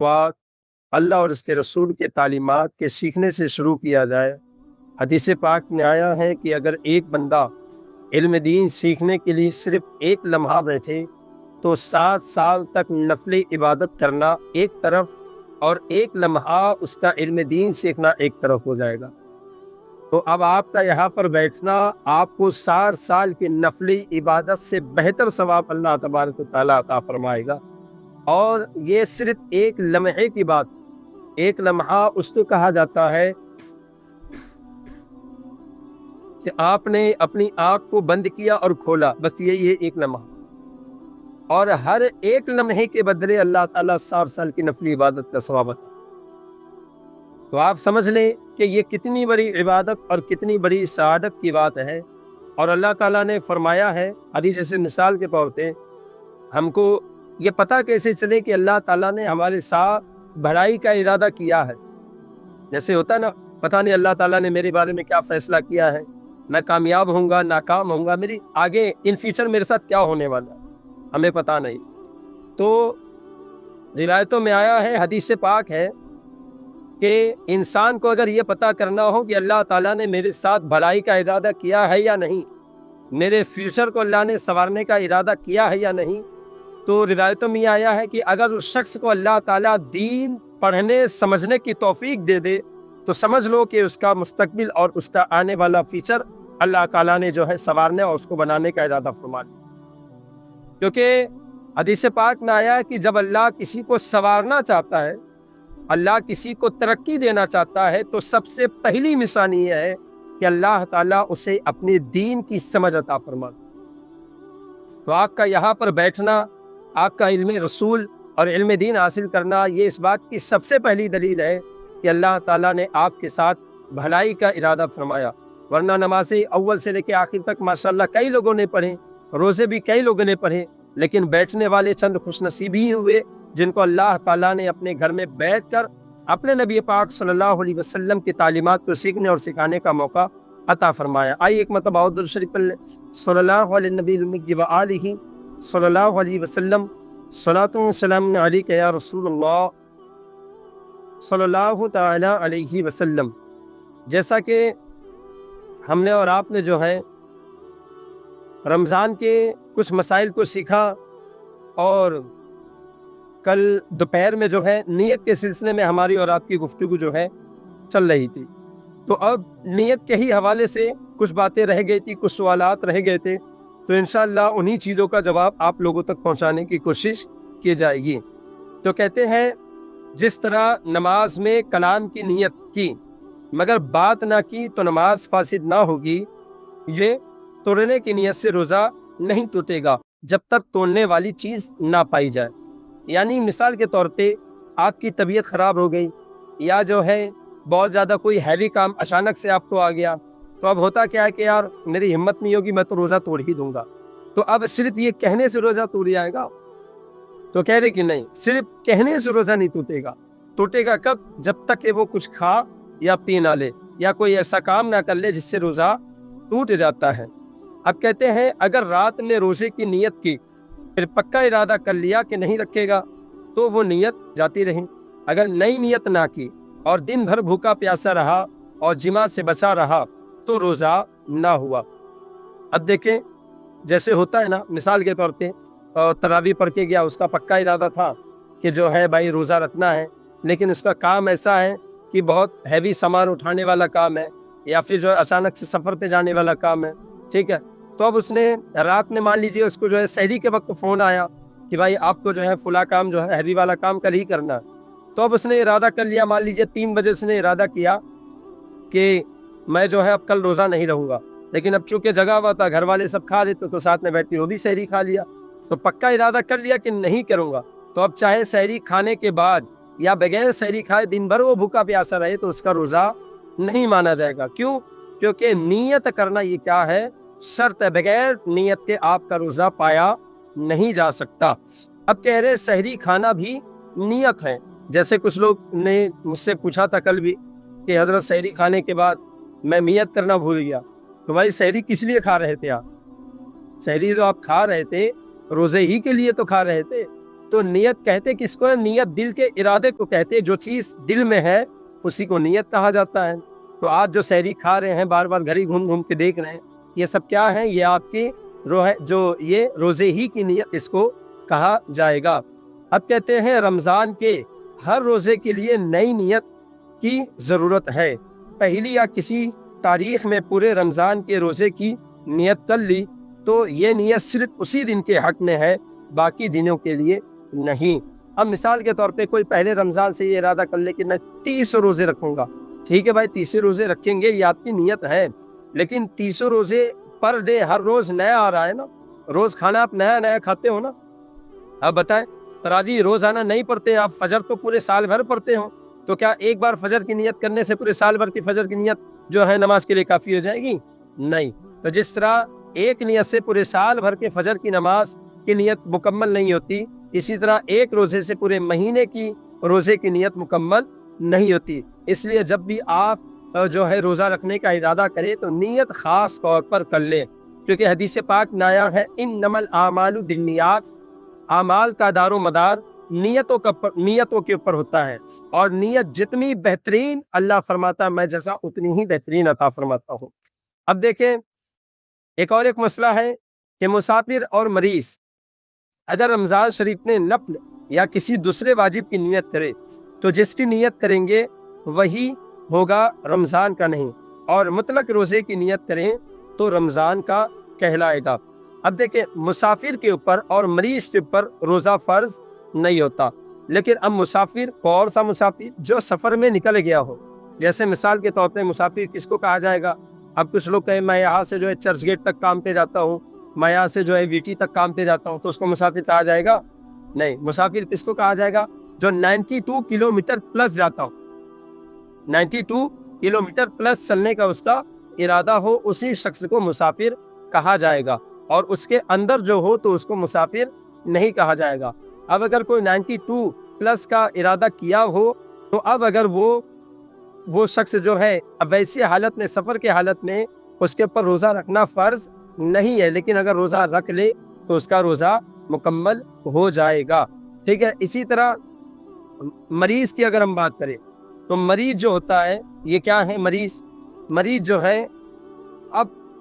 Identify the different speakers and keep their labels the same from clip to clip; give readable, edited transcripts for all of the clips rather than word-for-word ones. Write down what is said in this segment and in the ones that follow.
Speaker 1: پاک اللہ اور اس کے رسول کے تعلیمات کے سیکھنے سے شروع کیا جائے۔ حدیث پاک میں آیا ہے کہ اگر ایک بندہ علم دین سیکھنے کے لیے صرف ایک لمحہ بیٹھے تو 7 سال تک نفلی عبادت کرنا ایک طرف اور ایک لمحہ اس کا علم دین سیکھنا ایک طرف ہو جائے گا۔ تو اب آپ کا یہاں پر بیٹھنا آپ کو 7 سال کی نفلی عبادت سے بہتر ثواب اللہ تبارک و تعالیٰ عطا فرمائے گا۔ اور یہ صرف ایک لمحے کی بات، ایک لمحہ اس کو کہا جاتا ہے کہ آپ نے اپنی آنکھ کو بند کیا اور کھولا، بس یہی ہے ایک لمحہ، اور ہر ایک لمحے کے بدلے اللہ تعالیٰ 7 سال کی نفلی عبادت کا ثواب عطا۔ تو آپ سمجھ لیں کہ یہ کتنی بڑی عبادت اور کتنی بڑی سعادت کی بات ہے۔ اور اللہ تعالیٰ نے فرمایا ہے، حدیث جیسے مثال کے طور پہ ہم کو یہ پتہ کیسے چلے کہ اللہ تعالیٰ نے ہمارے ساتھ بھلائی کا ارادہ کیا ہے؟ جیسے ہوتا ہے نا، پتہ نہیں اللہ تعالیٰ نے میرے بارے میں کیا فیصلہ کیا ہے، میں کامیاب ہوں گا ناکام ہوں گا، میری آگے ان فیوچر میرے ساتھ کیا ہونے والا ہے، ہمیں پتہ نہیں۔ تو روایتوں میں آیا ہے، حدیث پاک ہے کہ انسان کو اگر یہ پتہ کرنا ہو کہ اللہ تعالیٰ نے میرے ساتھ بھلائی کا ارادہ کیا ہے یا نہیں، میرے فیوچر کو اللہ نے سنوارنے کا ارادہ کیا ہے یا نہیں، تو روایتوں میں آیا ہے کہ اگر اس شخص کو اللہ تعالیٰ دین پڑھنے سمجھنے کی توفیق دے دے تو سمجھ لو کہ اس کا مستقبل اور اس کا آنے والا فیوچر اللہ تعالیٰ نے جو ہے سنوارنے اور اس کو بنانے کا ارادہ فرما لیا۔ کیونکہ حدیث پاک میں آیا ہے کہ جب اللہ کسی کو سنوارنا چاہتا ہے، اللہ کسی کو ترقی دینا چاہتا ہے، تو سب سے پہلی نشانی یہ ہے کہ اللہ تعالیٰ اسے اپنے دین کی سمجھ عطا فرماتا۔ تو آپ کا یہاں پر بیٹھنا، آپ کا علم رسول اور علم دین حاصل کرنا، یہ اس بات کی سب سے پہلی دلیل ہے کہ اللہ تعالیٰ نے آپ کے ساتھ بھلائی کا ارادہ فرمایا۔ ورنہ نمازیں اول سے لے کے آخر تک ماشاءاللہ کئی لوگوں نے پڑھے، روزے بھی کئی لوگوں نے پڑھے، لیکن بیٹھنے والے چند خوش نصیب ہی ہوئے جن کو اللہ تعالیٰ نے اپنے گھر میں بیٹھ کر اپنے نبی پاک صلی اللہ علیہ وسلم کی تعلیمات کو سیکھنے اور سکھانے کا موقع عطا فرمایا۔ آئیے ایک مرتبہ اور درود شریف پڑھ لیں، صلی اللہ علیہ نبی المی و آلہ صلی اللہ علیہ وسلم، صلاۃ و سلام علیک یا رسول اللہ صلی اللہ تعالی علیہ وسلم۔ جیسا کہ ہم نے اور آپ نے جو ہے رمضان کے کچھ مسائل کو سیکھا، اور کل دوپہر میں جو ہے نیت کے سلسلے میں ہماری اور آپ کی گفتگو جو ہے چل رہی تھی، تو اب نیت کے ہی حوالے سے کچھ باتیں رہ گئی تھی، کچھ سوالات رہ گئے تھے، تو انشاءاللہ انہی چیزوں کا جواب آپ لوگوں تک پہنچانے کی کوشش کی جائے گی۔ تو کہتے ہیں جس طرح نماز میں کلام کی نیت کی مگر بات نہ کی تو نماز فاسد نہ ہوگی، یہ توڑنے کی نیت سے روزہ نہیں ٹوٹے گا جب تک توڑنے والی چیز نہ پائی جائے۔ یعنی مثال کے طور پہ آپ کی طبیعت خراب ہو گئی، یا جو ہے بہت زیادہ کوئی ہیوی کام اچانک سے آپ کو آ گیا، تو اب ہوتا کیا ہے کہ یار میری ہمت نہیں ہوگی، میں تو روزہ توڑ ہی دوں گا، تو اب صرف یہ کہنے سے روزہ ٹوٹ جائے گا؟ تو کہہ رہے کہ نہیں، صرف کہنے سے روزہ نہیں ٹوٹے گا۔ ٹوٹے گا کب؟ جب تک کہ وہ کچھ کھا یا پی نہ لے، یا کوئی ایسا کام نہ کر لے جس سے روزہ ٹوٹ جاتا ہے۔ اب کہتے ہیں اگر رات میں روزے کی نیت کی، پھر پکا ارادہ کر لیا کہ نہیں رکھے گا، تو وہ نیت جاتی رہی۔ اگر نئی نیت نہ کی اور دن بھر بھوکا پیاسا رہا اور جماع سے بچا رہا تو روزہ نہ ہوا۔ اب دیکھیں جیسے ہوتا ہے نا، مثال کے طور پہ تراویح پڑھ کے گیا، اس کا پکا ارادہ تھا کہ جو ہے بھائی روزہ رکھنا ہے، لیکن اس کا کام ایسا ہے کہ بہت ہیوی سامان اٹھانے والا کام ہے، یا پھر جو ہے اچانک سے سفر پہ جانے والا کام ہے، ٹھیک ہے، تو اب اس نے رات میں مان لیجیے اس کو جو ہے سحری کے وقت فون آیا کہ بھائی آپ کو جو ہے فلاں کام جو ہے ہیوی والا کام کل ہی کرنا ہے، تو اب اس نے ارادہ کر لیا، مان لیجیے 3 بجے اس نے ارادہ کیا کہ میں جو ہے اب کل روزہ نہیں رہوں گا، لیکن اب چونکہ جگہ ہوا تھا، گھر والے سب کھا لیتے تو ساتھ میں بیٹھ کے وہ بھی سحری کھا لیا، تو پکا ارادہ کر لیا کہ نہیں کروں گا، تو اب چاہے سحری کھانے کے بعد یا بغیر سحری کھائے دن بھر وہ بھوکا پیاسا رہے تو اس کا روزہ نہیں مانا جائے گا۔ کیوں؟ کیونکہ نیت کرنا یہ کیا ہے؟ شرط ہے، بغیر نیت کے آپ کا روزہ پایا نہیں جا سکتا۔ اب کہہ رہے سحری کھانا بھی نیت ہے۔ جیسے کچھ لوگ نے مجھ سے پوچھا تھا کل بھی کہ حضرت سحری کھانے کے بعد میں نیت کرنا بھول گیا، تو بھائی سحری کس لیے کھا رہے تھے آپ؟ سحری جو آپ کھا رہے تھے روزے ہی کے لیے تو کھا رہے تھے، तो नियत कहते किसको है? नियत दिल के इरादे को कहते हैं। जो चीज दिल में है उसी को नियत कहा जाता है। तो आज जो सहरी खा रहे हैं, बार बार घड़ी घूम घूम के देख रहे हैं, ये सब क्या है? ये आपकी जो ये रोजे ही की नियत इसको कहा जाएगा। अब कहते हैं रमजान के हर रोजे के लिए नई नियत की जरूरत है। पहली या किसी तारीख में पूरे रमजान के रोजे की नियत कर ली तो ये नियत सिर्फ उसी दिन के हक में है, बाकी दिनों के लिए नहीं। अब मिसाल के तौर पे कोई पहले रमजान से ये इरादा कर ले कि मैं 30 रोजे रखूंगा। ठीक है भाई, 30 रोजे रखेंगे, ये आपकी नियत है, लेकिन 30 रोजे पर डे, हर रोज नया आ रहा है ना, रोज खाना आप नया नया खाते हो ना। अब बताएं, तरावी रोजाना नहीं पढ़ते आप, फजर तो पूरे साल भर पढ़ते हो, तो क्या एक बार फजर की नियत करने से पूरे साल भर की फजर की नियत जो है नमाज के लिए काफी हो जाएगी? नहीं। तो जिस तरह एक नियत से पूरे साल भर के फजर की नमाज की नियत मुकम्मल नहीं होती, इसी तरह एक रोजे से पूरे महीने की रोजे की नियत मुकम्मल नहीं होती। इसलिए जब भी आप जो है रोजा रखने का इरादा करें तो नियत खास तौर पर कर ले, क्योंकि हदीस पाक में आया है इन्नमल आमालु बिन्नियात, आमाल का दारो मदार नियतों के ऊपर होता है, और नियत जितनी बेहतरीन अल्लाह फरमाता है मैं जैसा उतनी ही बेहतरीन अता फरमाता हूँ। अब देखें, एक मसला है कि मुसाफिर और मरीज अगर रमजान शरीफ में नफल या किसी दूसरे वाजिब की नियत करे तो जिसकी नियत करेंगे वही होगा, रमजान का नहीं, और मुतलक रोजे की नियत करें तो रमजान का कहलाएगा। अब देखें, मुसाफिर के ऊपर और मरीज के ऊपर रोजा फर्ज नहीं होता, लेकिन अब मुसाफिर कौन सा मुसाफिर? जो सफर में निकल गया हो। जैसे मिसाल के तौर पे मुसाफिर किसको कहा जाएगा? अब कुछ लोग कहें मैं यहाँ से जो है चर्च गेट तक काम पे जाता हूँ, मैं यहाँ से जो है वीटी तक काम पे जाता हूँ, तो उसको मुसाफिर कहा जाएगा? नहीं। मुसाफिर किसको कहा जाएगा? जो 92 किलोमीटर प्लस जाता हो, 92 किलोमीटर प्लस चलने का उसका इरादा हो, उसी शख्स को मुसाफिर कहा जाएगा, और उसके अंदर जो हो तो उसको मुसाफिर नहीं कहा जाएगा। अब अगर कोई 92 प्लस का इरादा किया हो तो अब अगर वो शख्स जो है अब वैसी हालत में, सफर के हालत में, उसके ऊपर रोजा रखना फर्ज नहीं है, लेकिन अगर रोजा रख ले तो उसका रोजा मुकम्मल हो जाएगा। ठीक है। इसी तरह मरीज की अगर हम बात करें तो मरीज जो होता है ये क्या है? मरीज जो है,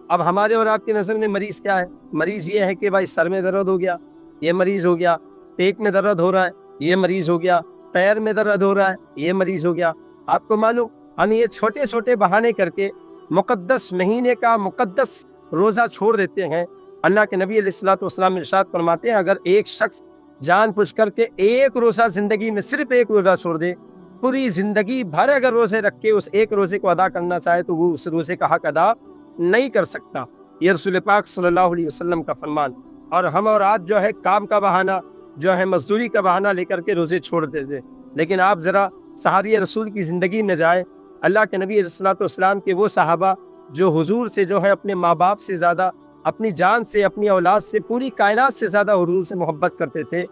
Speaker 1: अब हमारे और आपकी नजर में मरीज क्या है? मरीज ये है कि भाई सर में दर्द हो गया, ये मरीज हो गया, पेट में दर्द हो रहा है, ये मरीज हो गया, पैर में दर्द हो रहा है, ये मरीज हो गया। आपको मालूम, हम ये छोटे छोटे बहाने करके मुकद्दस महीने का मुकद्दस रोजा छोड़ देते हैं। अल्लाह के नबी अलैहिस्सलाम इरशाद फरमाते हैं अगर एक शख्स जानबूझ करके एक रोजा जिंदगी में सिर्फ एक रोजा छोड़ दे, पूरी जिंदगी भर अगर रोजे रख के उस एक रोजे को अदा करना चाहे तो वो उस रोजे का हक अदा नहीं कर सकता। ये रसूल पाक सल्लल्लाहु अलैहि वसल्लम का फरमान। और हम और आज जो है काम का बहाना, जो है मजदूरी का बहाना लेकर के रोजे छोड़ देते। लेकिन आप जरा सहाबी रसूल की जिंदगी में जाए, अल्लाह के नबी अलैहिस्सलाम के वो सहाबा जो हुजूर से जो है अपने माँ बाप से ज्यादा, अपनी जान से, अपनी औलाद से, पूरी कायनात से ज्यादा हुजूर से मोहब्बत करते थे।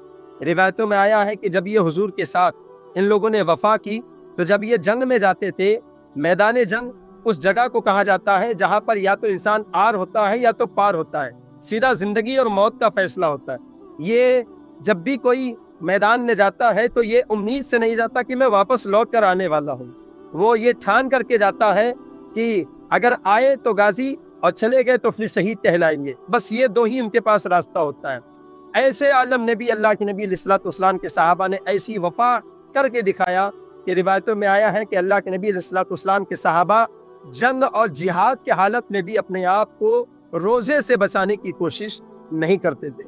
Speaker 1: रिवायतों में आया है कि जब ये हुजूर के साथ इन लोगों ने वफा की तो जब ये जंग में जाते थे, मैदान जंग उस जगह को कहा जाता है जहाँ पर या तो इंसान आर होता है या तो पार होता है, सीधा जिंदगी और मौत का फैसला होता है। ये जब भी कोई मैदान में जाता है तो ये उम्मीद से नहीं जाता कि मैं वापस लौट कर आने वाला हूँ, वो ये ठान करके जाता है कि अगर आए तो गाजी और चले गए तो फिर शहीद कहलाएंगे। बस ये दो ही उनके पास रास्ता होता है। ऐसे आलम नबी, अल्लाह के नबी अलैहिस्सलाम के सहाबा ने ऐसी वफा करके दिखाया कि रिवायतों में आया है कि अल्लाह के नबी अलैहिस्सलाम के सहाबा जंग और जिहाद के हालत में भी अपने आप को रोजे से बचाने की कोशिश नहीं करते थे।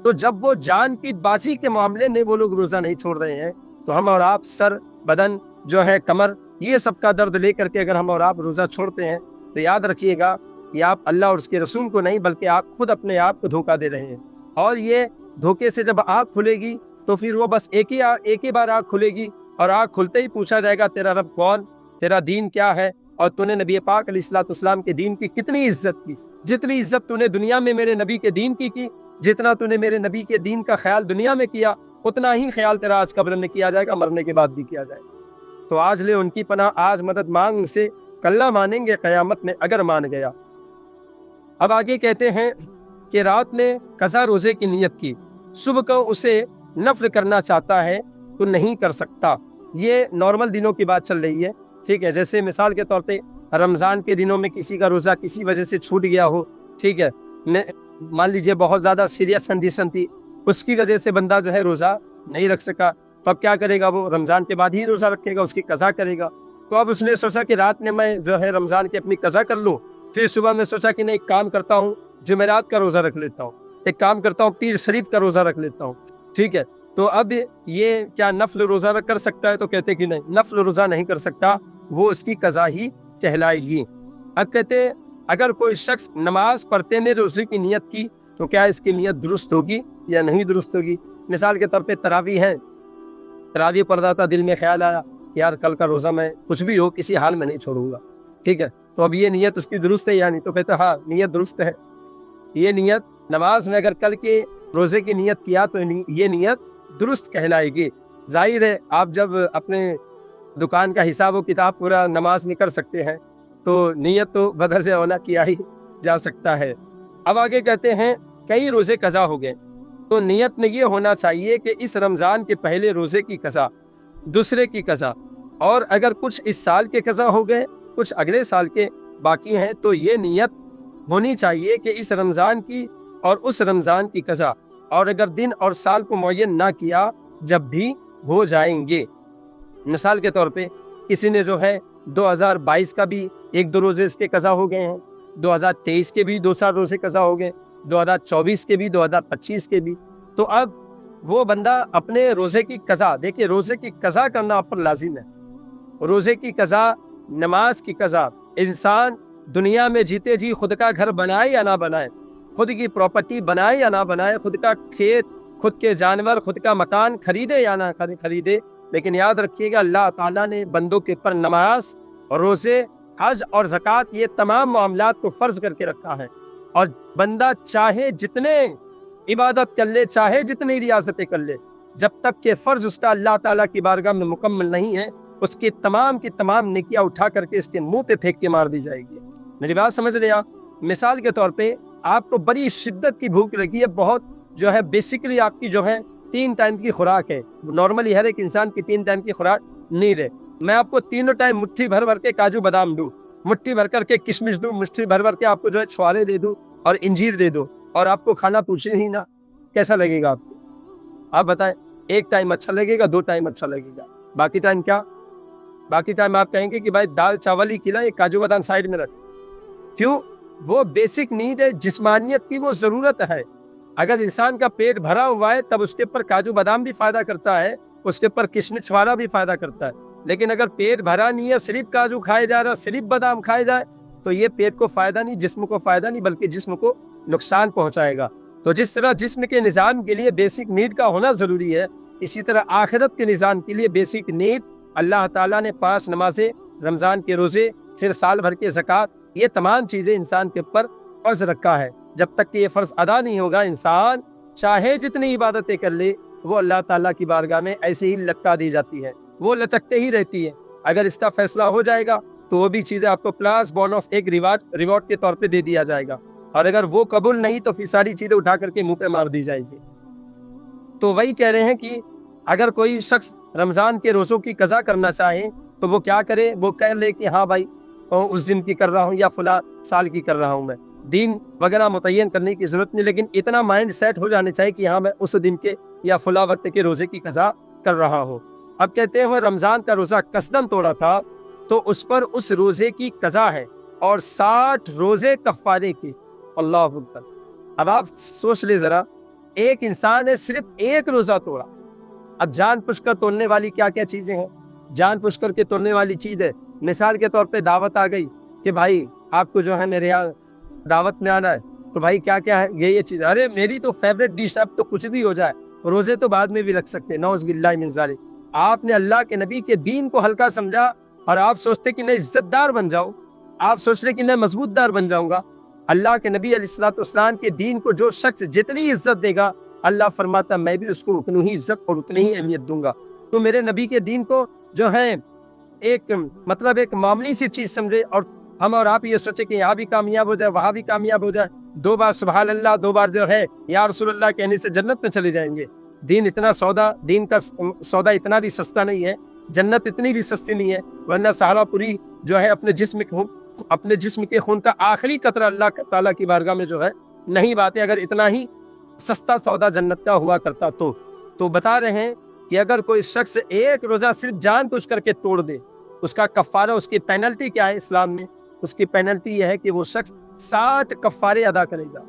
Speaker 1: तो जब वो जान की बाजी के मामले में वो लोग रोजा नहीं छोड़ रहे हैं, तो हम और आप सर, बदन जो है, कमर, ये सब का दर्द लेकर के अगर हम और आप रोजा छोड़ते हैं तो याद रखिएगा कि आप अल्लाह और उसके रसूल को नहीं बल्कि आप खुद अपने आप को धोखा दे रहे हैं। और ये धोखे से जब आँख खुलेगी तो फिर वो बस एक ही बार आँख खुलेगी, और आँख खुलते ही पूछा जाएगा तेरा रब कौन, तेरा दीन क्या है, और तूने नबी पाक अलैहिस्सलाम के दीन की कितनी इज्जत की। जितनी इज्जत तूने दुनिया में मेरे नबी के दीन की, जितना तूने मेरे नबी के दीन का ख्याल दुनिया में किया, उतना ही ख्याल तेरा आज कब्र में किया जाएगा, मरने के बाद भी किया जाएगा। तो आज ले उनकी पनाह, आज मदद मांग से, कल्ला मानेंगे क़यामत में अगर मान गया। अब आगे कहते हैं कि रात में कज़ा रोजे की नियत की, सुबह को उसे नफल करना चाहता है तो नहीं कर सकता। ये नॉर्मल दिनों की बात चल रही है, ठीक है। जैसे मिसाल के तौर पे रमज़ान के दिनों में किसी का रोज़ा किसी वजह से छूट गया हो, ठीक है, मान लीजिए बहुत ज़्यादा सीरियस कंडीशन थी, उसकी वजह से बंदा जो है रोज़ा नहीं रख सका, तो अब क्या करेगा, वो रमज़ान के बाद ही रोज़ा रखेगा, उसकी कज़ा करेगा। तो अब उसने सोचा कि रात में मैं जो है रमज़ान की अपनी कज़ा कर लूँ, फिर सुबह में सोचा कि नहीं, एक काम करता हूँ, जुमेरात का रोज़ा रख लेता हूँ, एक काम करता हूँ, पीर शरीफ का रोज़ा रख लेता हूँ, ठीक है। तो अब ये क्या नफल रोज़ा कर सकता है? तो कहते कि नहीं, नफल रोज़ा नहीं कर सकता, वो उसकी कज़ा ही कहलाएगी। अब कहते अगर कोई शख्स नमाज पढ़ते में रोज़े की नियत की तो क्या इसकी नियत दुरुस्त होगी या नहीं दुरुस्त होगी? मिसाल के तौर पे तरावी है, तरावी पढ़ रहा था, दिल में ख्याल आया यार कल का रोज़ा मैं कुछ भी हो किसी हाल में नहीं छोड़ूंगा, ठीक है, तो अब ये नियत उसकी दुरुस्त है या नहीं? तो कहते हाँ, नियत दुरुस्त है। ये नियत नमाज में अगर कल के रोज़े की नियत किया तो ये नियत दुरुस्त कहलाएगी। जाहिर है आप जब अपने दुकान का हिसाब व किताब पूरा नमाज में कर सकते हैं तो नियत तो बदर से होना किया ही जा सकता है। अब आगे कहते हैं कई रोज़े कज़ा हो गए तो नियत में ये होना चाहिए कि इस रमज़ान के पहले रोज़े की कज़ा, दूसरे की कज़ा, और अगर कुछ इस साल के कज़ा हो गए, कुछ अगले साल के बाकी हैं, तो ये नियत होनी चाहिए कि इस रमज़ान की और उस रमज़ान की कज़ा, और अगर दिन और साल को मुअय्यन ना किया जब भी हो जाएंगे। मिसाल के तौर पे किसी ने जो है 2022 का भी 1-2 रोज़े इसके कज़ा हो गए हैं, 2023 के भी 2-4 रोज़े कज़ा हो गए, 2024 के भी, 2025 के भी। तो अब वो बंदा अपने रोज़े की कज़ा, देखिए रोज़े की कज़ा करना आप पर लाजिम है। रोज़े की कज़ा, नमाज की कज़ा, इंसान दुनिया में जीते जी खुद का घर बनाए या ना बनाए, खुद की प्रॉपर्टी बनाए या ना बनाए, खुद का खेत, खुद के जानवर, खुद का मकान खरीदे या ना खरीदे, लेकिन याद रखिएगा अल्लाह ताला ने बंदों के पर नमाज, रोज़े, हज और ज़कात, ये तमाम मामलात को फ़र्ज करके रखा है। और बंदा चाहे जितने इबादत कर ले, चाहे जितनी रियासतें कर ले, जब तक के फ़र्ज उसका अल्लाह ताला की बारगाह में मुकम्मल नहीं है, उसकी तमाम की तमाम नेकियां उठा करके इसके मुंह पे फेंक के मार दी जाएगी। मेरी बात समझ रहे आप? मिसाल के तौर पे आपको बड़ी शिद्दत की भूख लगी है, बहुत जो है बेसिकली आपकी जो है 3 टाइम की खुराक है, नॉर्मली हर एक इंसान की 3 टाइम की खुराक नीड है। मैं आपको तीनों टाइम मुट्ठी भर भर के काजू बादाम दूं, मुट्ठी भर करके किशमिश दूं, मुट्ठी भर भर के आपको जो है छुआरे दे दूं और इंजीर दे दूं, और आपको खाना पूछे ही ना, कैसा लगेगा आपको? आप बताएं, एक टाइम अच्छा लगेगा, 2 टाइम अच्छा लगेगा, बाकी टाइम क्या? बाकी टाइम आप कहेंगे कि भाई दाल चावल ही खिलाएं, काजू बादाम साइड में रख। क्यों? वो बेसिक नीड है, जिस्मानियत की वो ज़रूरत है। अगर इंसान का पेट भरा हुआ है तब उसके ऊपर काजू बादाम भी फायदा करता है, उसके ऊपर किशमिश वाला भी फायदा करता है। लेकिन अगर पेट भरा नहीं है, सिर्फ काजू खाए जा रहा, सिर्फ बादाम खाए जाए, तो ये पेट को फायदा नहीं, जिस्म को फायदा नहीं, बल्कि जिस्म को नुकसान पहुंचाएगा। तो जिस तरह जिस्म के निज़ाम के लिए बेसिक नीड का होना जरूरी है, इसी तरह आखिरत के निज़ाम के लिए बेसिक नीड अल्लाह ताला ने 5 नमाजें, रमज़ान के रोज़े, फिर साल भर के ज़कात, ये तमाम चीज़ें इंसान के ऊपर फ़र्ज रखा है। जब तक कि ये फ़र्ज अदा नहीं होगा, इंसान चाहे जितनी इबादतें कर ले, वो अल्लाह ताला की बारगाह में ऐसे ही लटका दी जाती है, वो लटकते ही रहती है। अगर इसका फैसला हो जाएगा तो वो भी चीज़ें आपको प्लस बोनस एक रिवॉर्ड के तौर पे दे दिया जाएगा, और अगर वो कबूल नहीं तो फिर सारी चीज़ें उठा करके मुंह पे मार दी जाएगी। तो वही कह रहे हैं कि अगर कोई शख्स रमज़ान के रोज़ों की कज़ा करना चाहे तो वो क्या करे? वो कह ले कि हाँ भाई उस दिन की कर रहा हूँ या फला साल की कर रहा हूँ, मैं दिन वगैरह मुतय्यन करने की ज़रूरत नहीं, लेकिन इतना माइंड सेट हो जाने चाहिए कि हाँ मैं उस दिन के या फला वक्त के रोज़े की कज़ा कर रहा हूँ। अब कहते हैं वो रमज़ान का रोज़ा कसदन तोड़ा था तो उस पर उस रोज़े की कज़ा है और 60 रोज़े कफ़ारे की। अल्लाह अकबर। अब आप सोच ले ज़रा, एक इंसान ने सिर्फ एक रोज़ा तोड़ा। अब जान पुष्कर तोड़ने वाली क्या क्या चीज़ें हैं? जान पुष्कर के तोड़ने वाली चीज़ है, मिसाल के तौर पे दावत आ गई कि भाई आपको जो है मेरे यहाँ दावत में आना है, तो भाई क्या क्या है ये चीज़, अरे मेरी तो फेवरेट डिश है, अब तो कुछ भी हो जाए, रोज़े तो बाद में भी रख सकते हैं, नौज़ बिल्लाहि मिन ज़ालिक। आपने अल्लाह के नबी के दीन को हल्का समझा और आप सोचते कि मैं इज्जतदार बन जाऊँ, आप सोच रहे कि मैं मजबूतदार बन जाऊँगा। अल्लाह के नबी अलैहिस्सलाम के दीन को जो शख्स जितनी इज्जत देगा, अल्लाह फरमाता मैं भी उसको उतनी ही इज्जत और उतनी ही अहमियत दूंगा। तो मेरे नबी के दीन को जो है एक मामूली सी चीज़ समझे और हम और आप ये सोचे कि यहाँ भी कामयाब हो जाए, वहाँ भी कामयाब हो जाए, 2 बार सुभान अल्लाह, 2 बार जो है या रसूलुल्लाह कहने से जन्नत में चले जाएंगे। دین اتنا سودا، دین کا سودا اتنا بھی سستا نہیں ہے، جنت اتنی بھی سستی نہیں ہے، ورنہ صحابہ پوری جو ہے اپنے جسم کے خون کا آخری قطرہ اللہ تعالیٰ کی بارگاہ میں جو ہے نہیں باتے، اگر اتنا ہی سستا سودا جنت کا ہوا کرتا تو بتا رہے ہیں کہ اگر کوئی شخص ایک روزہ صرف جان بوجھ کر کے توڑ دے، اس کا کفارہ، اس کی پینلٹی کیا ہے اسلام میں؟ اس کی پینلٹی یہ ہے کہ وہ شخص 60 کفارے ادا کرے گا۔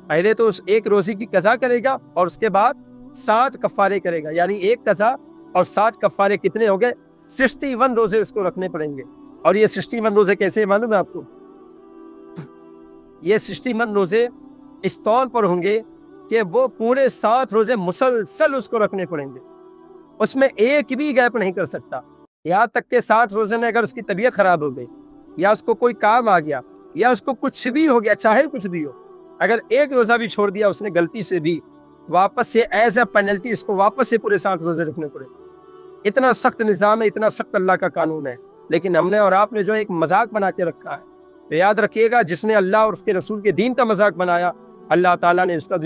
Speaker 1: پہلے تو اس ایک روزے کی قضا کرے گا اور اس کے بعد 60 کفارے کرے گا، یعنی ایک قضا اور 60 کفارے کتنے ہو گئے؟ 61 روزے اس کو رکھنے پڑیں گے۔ اور یہ 61 روزے کیسے معلوم ہے آپ کو؟ یہ 61 روزے اس طور پر ہوں گے کہ وہ پورے 60 روزے مسلسل اس کو رکھنے پڑیں گے، اس میں ایک بھی گیپ نہیں کر سکتا، یہاں تک کہ 60 روزے میں اگر اس کی طبیعت خراب ہو گئی یا اس کو کوئی کام آ گیا یا اس کو کچھ بھی ہو گیا، چاہے کچھ بھی ہو، اگر ایک روزہ بھی چھوڑ دیا اس نے غلطی سے بھی، واپس سے ایز اے پینلٹی اس کو واپس سے پورے 60 روزے رکھنے پڑے۔ اتنا سخت نظام ہے، اتنا سخت اللہ کا قانون ہے، لیکن ہم نے اور آپ نے جو ایک مذاق بنا کے رکھا ہے۔ تو یاد رکھیے گا، جس نے اللہ اور اس کے رسول کے دین کا مذاق بنایا، اللہ تعالیٰ نے اس کا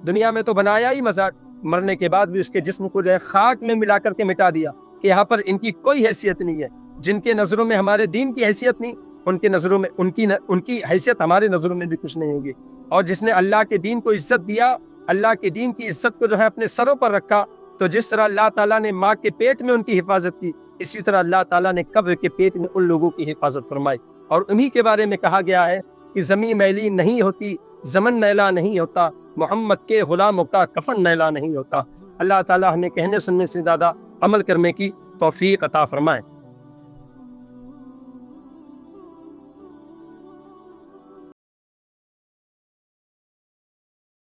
Speaker 1: دنیا میں تو بنایا ہی مذاق، مرنے کے بعد بھی اس کے جسم کو جو ہے خاک میں ملا کر کے مٹا دیا کہ یہاں پر ان کی کوئی حیثیت نہیں ہے۔ جن کے نظروں میں ہمارے دین کی حیثیت نہیں، ان کے نظروں میں ان کی حیثیت ہمارے نظروں میں بھی کچھ نہیں ہوگی۔ اور جس نے اللہ کے دین کو عزت دیا، اللہ کے دین کی عزت کو جو ہے اپنے سروں پر رکھا، تو جس طرح اللہ تعالیٰ نے ماں کے پیٹ میں ان کی حفاظت کی، اسی طرح اللہ تعالیٰ نے قبر کے پیٹ میں ان لوگوں کی حفاظت فرمائی۔ اور انہی کے بارے میں کہا گیا ہے کہ زمین میلی نہیں ہوتی، زمن میلا نہیں ہوتا، محمد کے غلاموں کا کفن میلا نہیں ہوتا۔ اللہ تعالیٰ ہمیں کہنے سننے سے زیادہ عمل کرنے کی توفیق عطا فرمائے۔